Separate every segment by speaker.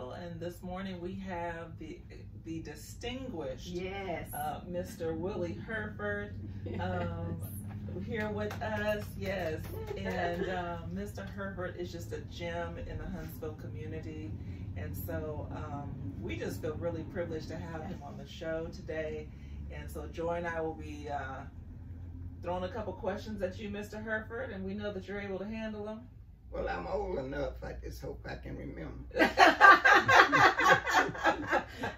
Speaker 1: show, and this morning we have the distinguished Mr. Willie Hereford here with us. Yes, and Mr. Hereford is just a gem in the Huntsville community, and so we just feel really privileged to have him on the show today. And so Joy and I will be throwing a couple questions at you, Mr. Hereford, and we know that you're able to handle them.
Speaker 2: Well, I'm old enough. I just hope I can remember.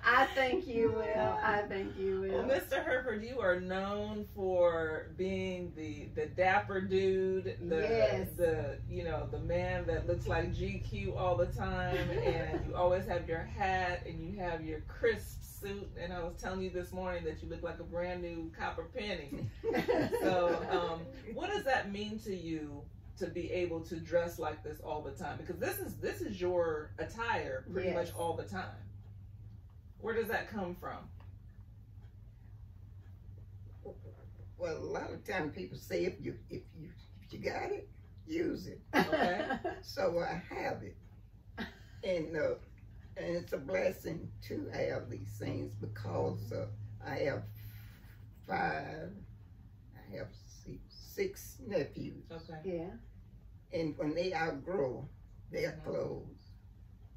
Speaker 3: I think you will. I think you will.
Speaker 1: Well, Mr. Hereford, you are known for being the dapper dude, the man that looks like GQ all the time, and you always have your hat and you have your crisp suit. And I was telling you this morning that you look like a brand new copper penny. So, what does that mean to you to be able to dress like this all the time? Because this is your attire pretty much all the time. Where does that come from?
Speaker 2: Well, a lot of times people say if you got it, use it.
Speaker 1: Okay.
Speaker 2: So I have it, and it's a blessing to have these things because I have six nephews.
Speaker 1: Okay.
Speaker 3: Yeah.
Speaker 2: And when they outgrow their clothes,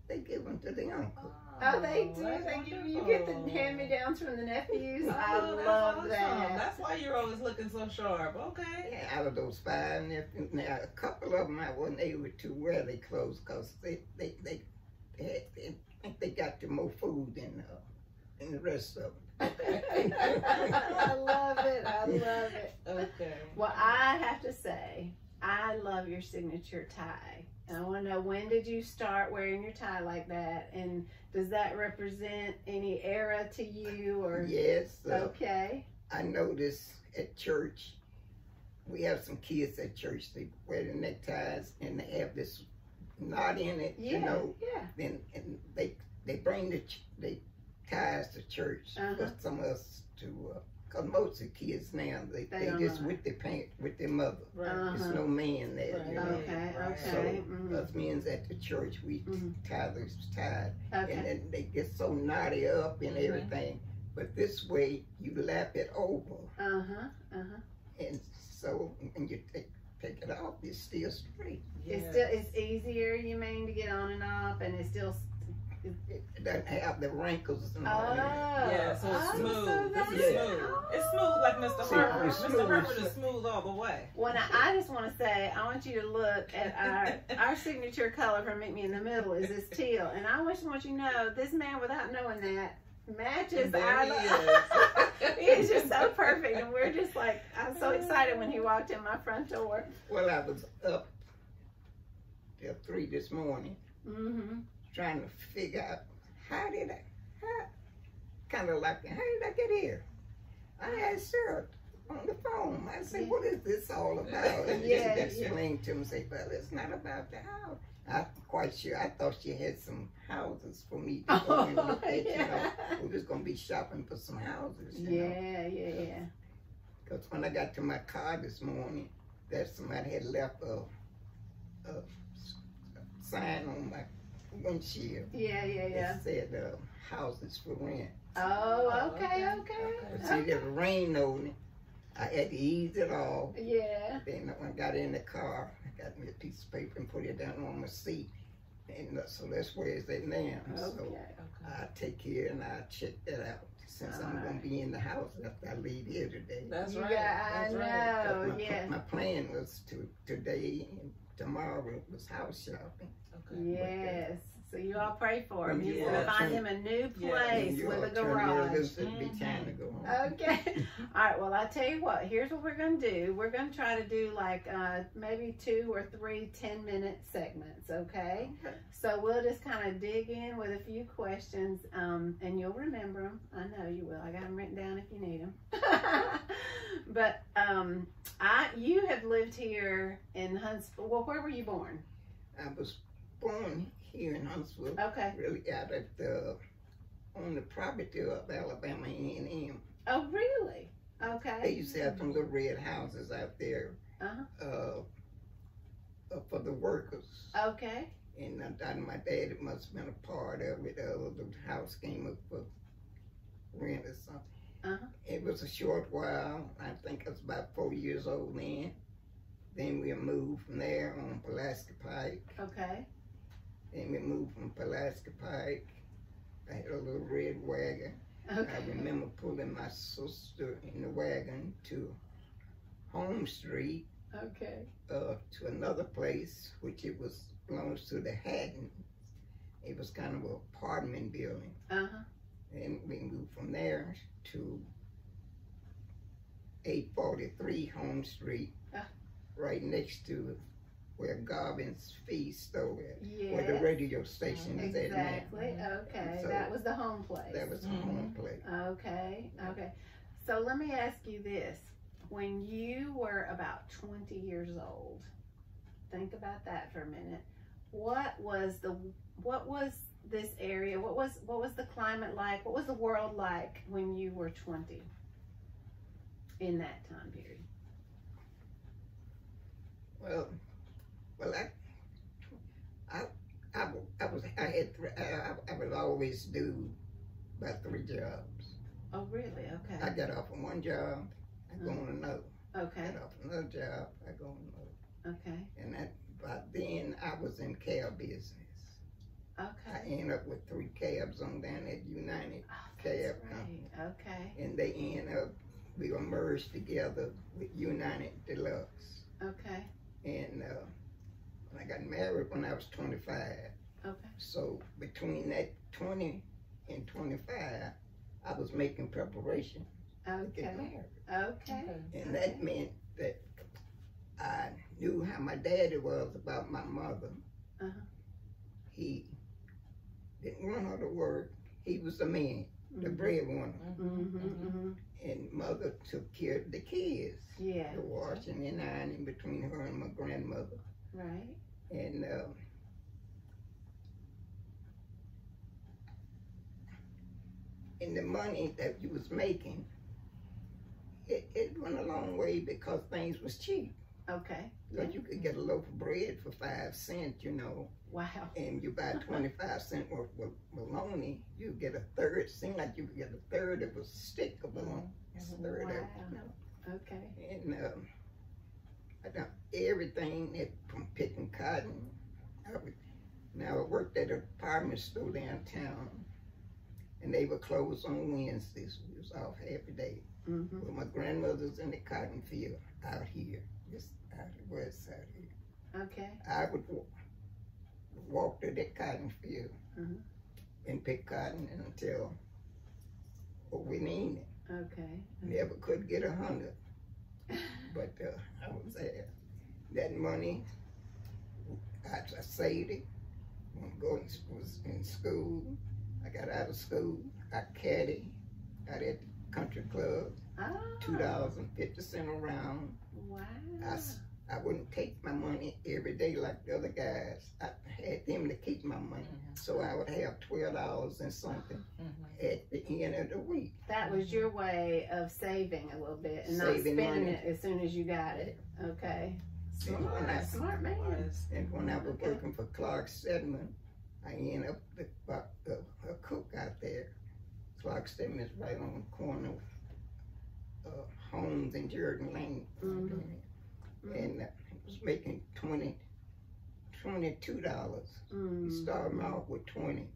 Speaker 2: they give them to the uncle.
Speaker 3: Oh, they do. You get the hand-me-downs from the nephews. I love
Speaker 1: awesome.
Speaker 3: that.
Speaker 1: That's why you're always looking so sharp. Okay.
Speaker 2: Yeah, out of those 5 nephews, now a couple of them I wasn't able to wear their clothes because they got the more food than the rest of them.
Speaker 3: I love it. I love it.
Speaker 1: Okay.
Speaker 3: Well, I have to say, I love your signature tie. And I want to know, when did you start wearing your tie like that? And does that represent any era to you? Or
Speaker 2: Yes.
Speaker 3: Okay.
Speaker 2: I noticed at church, we have some kids at church, they wear the neckties and they have this knot in it,
Speaker 3: Yeah.
Speaker 2: you know.
Speaker 3: Yeah.
Speaker 2: Then and they bring the ties to church for some of us to, because most of the kids now, they just
Speaker 3: know.
Speaker 2: with their mother.
Speaker 1: Right.
Speaker 2: There's no man there, you know.
Speaker 3: Okay.
Speaker 2: So
Speaker 3: Okay.
Speaker 2: us men's at the church, we tie those ties,
Speaker 3: Okay.
Speaker 2: and then they get so knotty up and everything. But this way, you lap it over, and so when you take it off, it's still straight.
Speaker 3: It's easier, you mean, to get on and off, and it's still.
Speaker 2: It doesn't have the wrinkles and all that.
Speaker 1: Yeah, so it's smooth.
Speaker 3: So
Speaker 1: This is
Speaker 2: Yeah.
Speaker 1: smooth. It's smooth like Mr. Hereford.
Speaker 2: It's
Speaker 1: Mr.
Speaker 2: smooth.
Speaker 1: Hereford is smooth all the way.
Speaker 3: When I just want to say, I want you to look at our signature color for Meet Me in the Middle is this teal, and I just want you to know this man, without knowing that, matches
Speaker 1: There he
Speaker 3: He is just so perfect, and we're just like, I'm so excited when he walked in my front door.
Speaker 2: Well, I was up till 3 this morning, trying to figure out how did I get here? I asked Sarah on the phone. I said, what is this all about? And she explained to me, say, well, it's not about the house. I'm quite sure. I thought she had some houses for me to go and look at, you know. We're just going to be shopping for some houses, you know.
Speaker 3: Yeah.
Speaker 2: Because when I got to my car this morning, that somebody had left a sign on my windshield.
Speaker 3: Yeah.
Speaker 2: It said houses for rent.
Speaker 3: Oh, okay.
Speaker 2: But see, there was rain on it. I had to ease it off.
Speaker 3: Yeah.
Speaker 2: Then when I got in the car, I got me a piece of paper and put it down on my seat. And so that's where it's at now. So I take care and I check that out. Since I'm going to be in the house after I leave here today.
Speaker 1: That's right.
Speaker 3: Yeah, I know.
Speaker 2: My plan was today and tomorrow was house shopping.
Speaker 3: Yes. So you all pray for him. He's
Speaker 1: Yeah.
Speaker 3: going to find him a new place with a garage.
Speaker 2: It'll be time to go home.
Speaker 3: Okay. All right. Well, I tell you what. Here's what we're going to do. We're going to try to do like maybe 2 or 3 10-minute segments. Okay. So we'll just kind of dig in with a few questions, and you'll remember them. I know you will. I got them written down if you need them. But you have lived here in Huntsville. Well, where were you born?
Speaker 2: I was born here in Huntsville.
Speaker 3: Okay.
Speaker 2: Really out at on the property of Alabama A&M.
Speaker 3: Oh, really? Okay.
Speaker 2: They used to have some little red houses out there for the workers.
Speaker 3: Okay.
Speaker 2: And I thought my daddy must have been a part of it. The house came up for rent or something.
Speaker 3: Uh-huh.
Speaker 2: It was a short while. I think I was about 4 years old then. Then we moved from there on Pulaski Pike.
Speaker 3: Okay.
Speaker 2: Then we moved from Pulaski Pike. I had a little red wagon.
Speaker 3: Okay.
Speaker 2: I remember pulling my sister in the wagon to Home Street.
Speaker 3: Okay.
Speaker 2: To another place, which it was belongs to the Haddons. It was kind of an apartment building.
Speaker 3: Uh-huh.
Speaker 2: And we moved from there to 843 Home Street, right next to where Garvin's Feast store is,
Speaker 3: Yes.
Speaker 2: where the radio station is at now.
Speaker 3: Exactly. Okay.
Speaker 2: So
Speaker 3: that was the home place.
Speaker 2: That was the home place.
Speaker 3: Okay. Okay. So let me ask you this. When you were about 20 years old, think about that for a minute. What was this area? What was the climate like? What was the world like when you were 20 in that time period?
Speaker 2: Well, I would always do about 3 jobs.
Speaker 3: Oh, really? Okay.
Speaker 2: I got off on one job, I go on another.
Speaker 3: Okay.
Speaker 2: Got off another job, I go on another.
Speaker 3: Okay.
Speaker 2: And by then I was in cab business. I
Speaker 3: Okay.
Speaker 2: ended up with 3 cabs on down at United
Speaker 3: Oh,
Speaker 2: Cab
Speaker 3: that's
Speaker 2: Company.
Speaker 3: right. Okay.
Speaker 2: And they ended up, we were merged together with United Deluxe.
Speaker 3: Okay.
Speaker 2: And when I got married when I was 25.
Speaker 3: Okay.
Speaker 2: So between that 20 and 25, I was making preparation to get
Speaker 3: Okay.
Speaker 2: married.
Speaker 3: Okay.
Speaker 2: And that meant that I knew how my daddy was about my mother.
Speaker 3: Uh-huh.
Speaker 2: He didn't want her to work. He was the man, the breadwinner.
Speaker 3: Mm-hmm. Mm-hmm.
Speaker 2: And mother took care of the kids.
Speaker 3: Yeah.
Speaker 2: The washing and ironing between her and my grandmother.
Speaker 3: Right.
Speaker 2: And the money that you was making, it went a long way because things was cheap.
Speaker 3: Okay.
Speaker 2: Because you could get a loaf of bread for 5 cents, you know.
Speaker 3: Wow.
Speaker 2: And you buy 25 cents worth of bologna, you get a third. Seemed like you could get a third of a stick of bologna. A third of it, you know.
Speaker 3: Okay.
Speaker 2: And I done everything from picking cotton. I worked at a department store downtown, and they were closed on Wednesdays. We was off half a day.
Speaker 3: Mm-hmm.
Speaker 2: Well, my grandmother's in the cotton field out here, just out the west side here.
Speaker 3: Okay.
Speaker 2: I would walk to that cotton field and pick cotton until we needed it.
Speaker 3: Okay.
Speaker 2: Never could get 100, but I was there. That money, I saved it. When I was in school, I got out of school. I caddied out at the country club. $2.50 a round.
Speaker 3: Wow.
Speaker 2: I wouldn't take my money every day like the other guys. I had them to keep my money. So I would have $12 and something at the end of the week.
Speaker 3: That was your way of saving a little bit and not
Speaker 2: Saving
Speaker 3: spending
Speaker 2: money.
Speaker 3: it as soon as you got it. Okay. Smart man.
Speaker 2: And when I was working for Clark Sedman, I ended up a cook out there. Clark Sedman is right on the corner of Holmes and Jordan Lane. And I was making $22. He started me off with 20,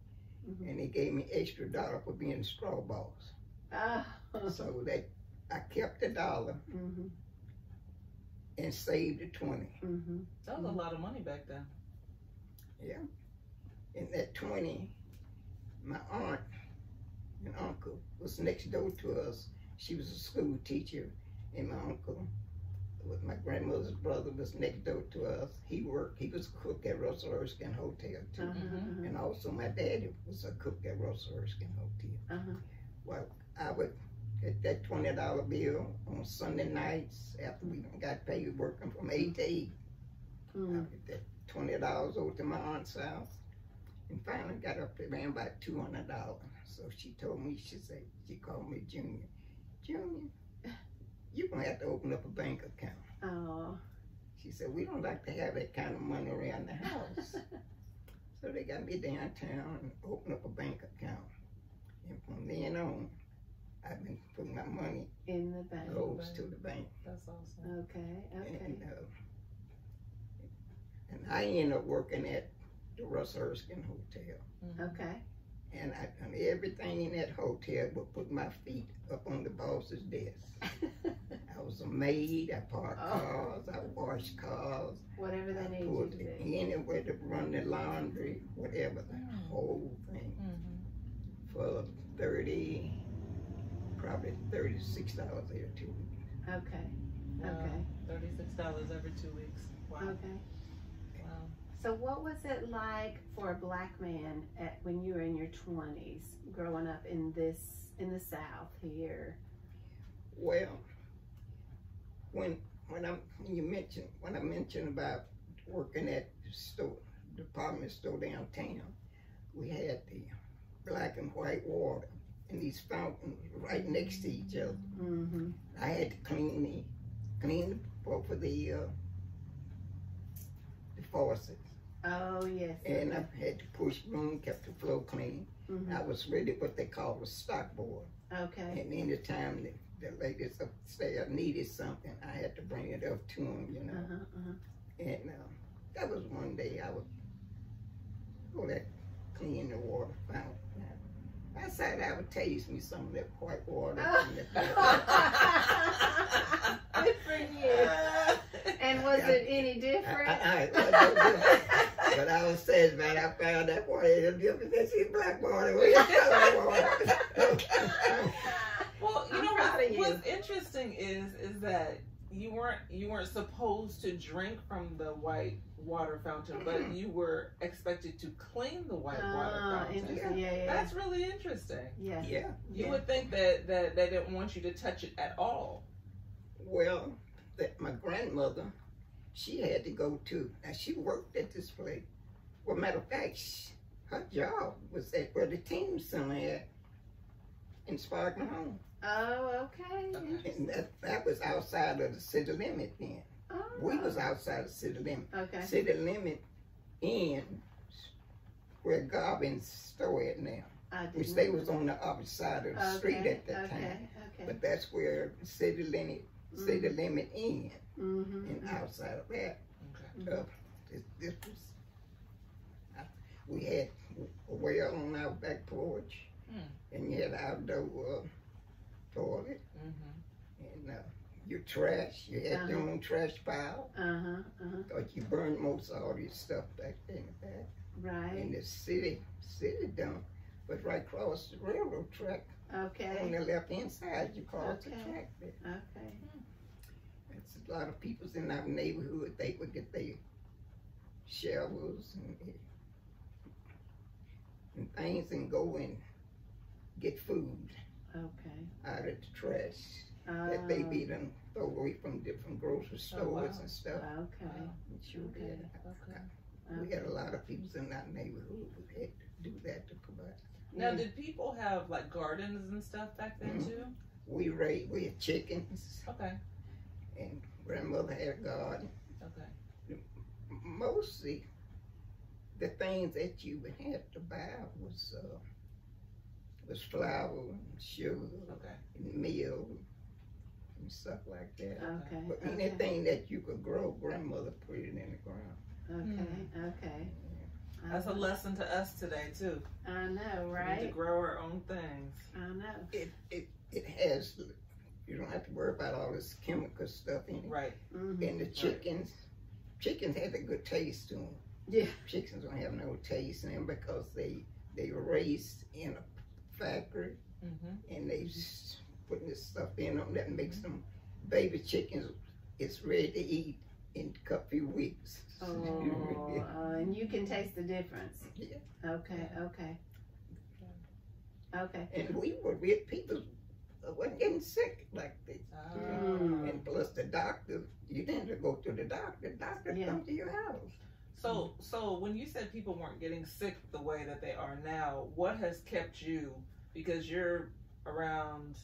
Speaker 2: and they gave me extra $1 for being a straw boss. So that I kept $1 and saved the 20.
Speaker 1: That was a lot of money back then.
Speaker 2: Yeah. And that 20, my aunt and uncle was next door to us. She was a school teacher, and my uncle, with my grandmother's brother, was next door to us. He worked, he was a cook at Russell Erskine Hotel too. And also my daddy was a cook at Russell Erskine Hotel. Well, I would get that $20 bill on Sunday nights after we got paid working from 8 to 8. I would get that $20 over to my aunt's house, and finally got up to around about $200. So she told me, she called me Junior. Junior, you're gonna have to open up a bank account.
Speaker 3: Oh.
Speaker 2: She said, we don't like to have that kind of money around the house. So they got me downtown and opened up a bank account. And from then on, I've been putting my money
Speaker 3: in the bank.
Speaker 2: Goes to the bank.
Speaker 1: That's awesome.
Speaker 3: Okay.
Speaker 2: And I ended up working at the Russ Erskine Hotel.
Speaker 3: Okay.
Speaker 2: And I done everything in that hotel but put my feet up on the boss's desk. I was a maid, I parked cars, I washed cars.
Speaker 3: Whatever they needed you to do.
Speaker 2: Anywhere to run the laundry, whatever, the whole thing. For probably $36 every 2 weeks.
Speaker 3: Okay.
Speaker 1: $36 every 2 weeks. Wow.
Speaker 3: Okay. Wow. So what was it like for a black man when you were in your 20s, growing up in the South here?
Speaker 2: Well, when I mentioned about working at the store, department store downtown, we had the black and white water and these fountains right next to each other. I had to clean both of the faucets.
Speaker 3: Oh yes.
Speaker 2: And I had to push broom, kept the floor clean. I was really what they call a stock boy.
Speaker 3: Okay.
Speaker 2: And anytime the ladies upstairs needed something, I had to bring it up to them, you know. And that was one day I would go there, clean the water fountain. I said I would taste me some of that white water.
Speaker 3: Good for you. And was it any different?
Speaker 2: But I was saying, man, I found that water different than black water.
Speaker 1: Well, you know what's interesting is that you weren't supposed to drink from the white water fountain, but you were expected to clean the white water fountain.
Speaker 3: Yeah.
Speaker 1: That's really interesting.
Speaker 2: Yeah.
Speaker 1: You would think that they didn't want you to touch it at all.
Speaker 2: Well, my grandmother, she had to go to, now she worked at this place. Well, matter of fact, her job was at where the team center at in Sparkman Home.
Speaker 3: Oh, okay.
Speaker 2: And that was outside of the city limit then.
Speaker 3: Oh.
Speaker 2: We was outside the city limit.
Speaker 3: Okay.
Speaker 2: City limit in where Garvin's store at now. Which they was on the other side of the street at that time.
Speaker 3: Okay.
Speaker 2: But that's where the city limit in. And outside of that, this was, we had a well on our back porch, and you had an outdoor toilet, and your trash, you had your own trash pile, because you burned most of all your stuff back there in the back.
Speaker 3: Right.
Speaker 2: And the city dump was right across the railroad track.
Speaker 3: Okay.
Speaker 2: On the left hand side, you cross the track there.
Speaker 3: Okay.
Speaker 2: It's a lot of people in our neighborhood, they would get their shovels and things and go and get food out of the trash that they be done throw away from different grocery stores and stuff.
Speaker 3: Okay.
Speaker 2: We had a lot of people in our neighborhood who had to do that to provide.
Speaker 1: Now, did people have like gardens and stuff back then too?
Speaker 2: We had chickens.
Speaker 1: Okay.
Speaker 2: And grandmother had a garden.
Speaker 1: Okay.
Speaker 2: Mostly, the things that you would have to buy was flour and sugar and meal and stuff like that.
Speaker 3: Okay.
Speaker 2: But anything that you could grow, grandmother put it in the ground.
Speaker 3: Okay.
Speaker 1: That's a lesson to us today too.
Speaker 3: I know, right?
Speaker 1: We need to grow our own things.
Speaker 3: I know.
Speaker 2: It has. You don't have to worry about all this chemical stuff in it.
Speaker 1: Right.
Speaker 2: And the chickens have a good taste to them.
Speaker 3: Yeah.
Speaker 2: Chickens don't have no taste in them because they were raised in a factory and they just putting this stuff in them that makes them baby chickens. It's ready to eat in a few weeks.
Speaker 3: And you can taste the difference.
Speaker 2: Yeah.
Speaker 3: Okay.
Speaker 2: And we had people wasn't getting sick like this. And plus the doctor, you didn't have to go to the doctor. The doctor come to your house.
Speaker 1: So when you said people weren't getting sick the way that they are now, what has kept you, because you're around,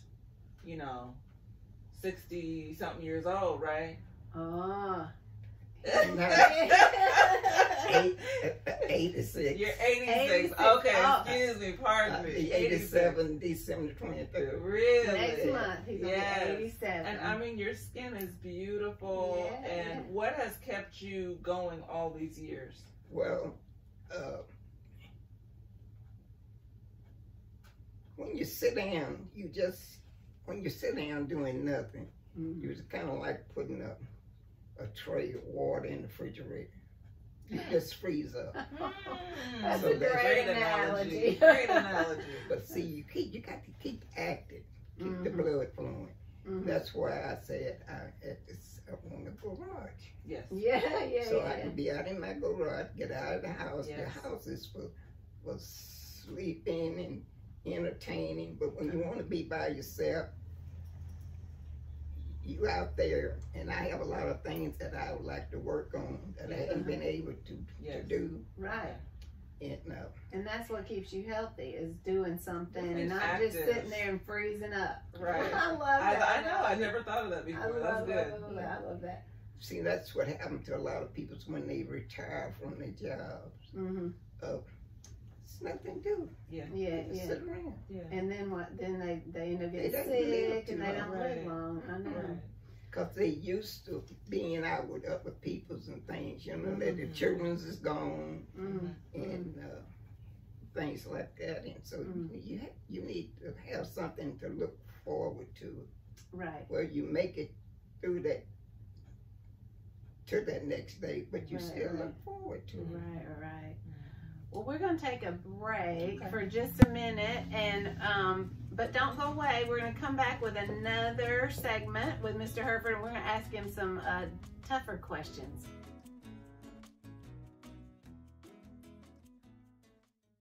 Speaker 1: 60 something years old, right?
Speaker 2: 86.
Speaker 1: You're 86.
Speaker 3: 86.
Speaker 1: Okay,
Speaker 3: Oh.
Speaker 1: excuse me, pardon me.
Speaker 2: 87, December 23rd.
Speaker 1: Really?
Speaker 3: Next month, he's gonna be 87.
Speaker 1: And I mean, your skin is beautiful.
Speaker 3: Yeah.
Speaker 1: And what has kept you going all these years?
Speaker 2: Well, when you sit down, when you sit down doing nothing, you was kind of like putting a tray of water in the refrigerator. You just freeze up.
Speaker 3: That's
Speaker 2: So
Speaker 3: a great analogy.
Speaker 1: Great analogy.
Speaker 2: But see, you got to keep active, keep the blood flowing. That's why I said I want a garage.
Speaker 1: Yes.
Speaker 3: Yeah.
Speaker 2: So I can be out in my garage, get out of the house.
Speaker 1: Yes.
Speaker 2: The house is for sleeping and entertaining. But when you want to be by yourself, you out there, and I have a lot of things that I would like to work on that I haven't been able to do.
Speaker 3: Right.
Speaker 2: And
Speaker 3: that's what keeps you healthy, is doing something and not
Speaker 1: active.
Speaker 3: just sitting there and freezing up.
Speaker 1: Right.
Speaker 3: I love that.
Speaker 1: I know. I never thought of that before. That's good.
Speaker 3: I love that.
Speaker 2: see, that's what happened to a lot of people when they retire from their jobs. It's nothing to do.
Speaker 1: Yeah.
Speaker 2: Sit around.
Speaker 1: Yeah.
Speaker 3: And then what? Then they end up getting
Speaker 2: don't
Speaker 3: sick
Speaker 2: live
Speaker 3: and
Speaker 2: too
Speaker 3: they don't
Speaker 2: long.
Speaker 3: live long. I know.
Speaker 1: Right.
Speaker 2: Because they used to being out with other peoples and things, you know, that the children's is gone and things like that. And so you need to have something to look forward to.
Speaker 3: Right.
Speaker 2: Where you make it through that to that next day, but you still look forward to it.
Speaker 3: Right. Well, we're going to take a break for just a minute, and but don't go away. We're going to come back with another segment with Mr. Hereford, and we're going to ask him some tougher questions.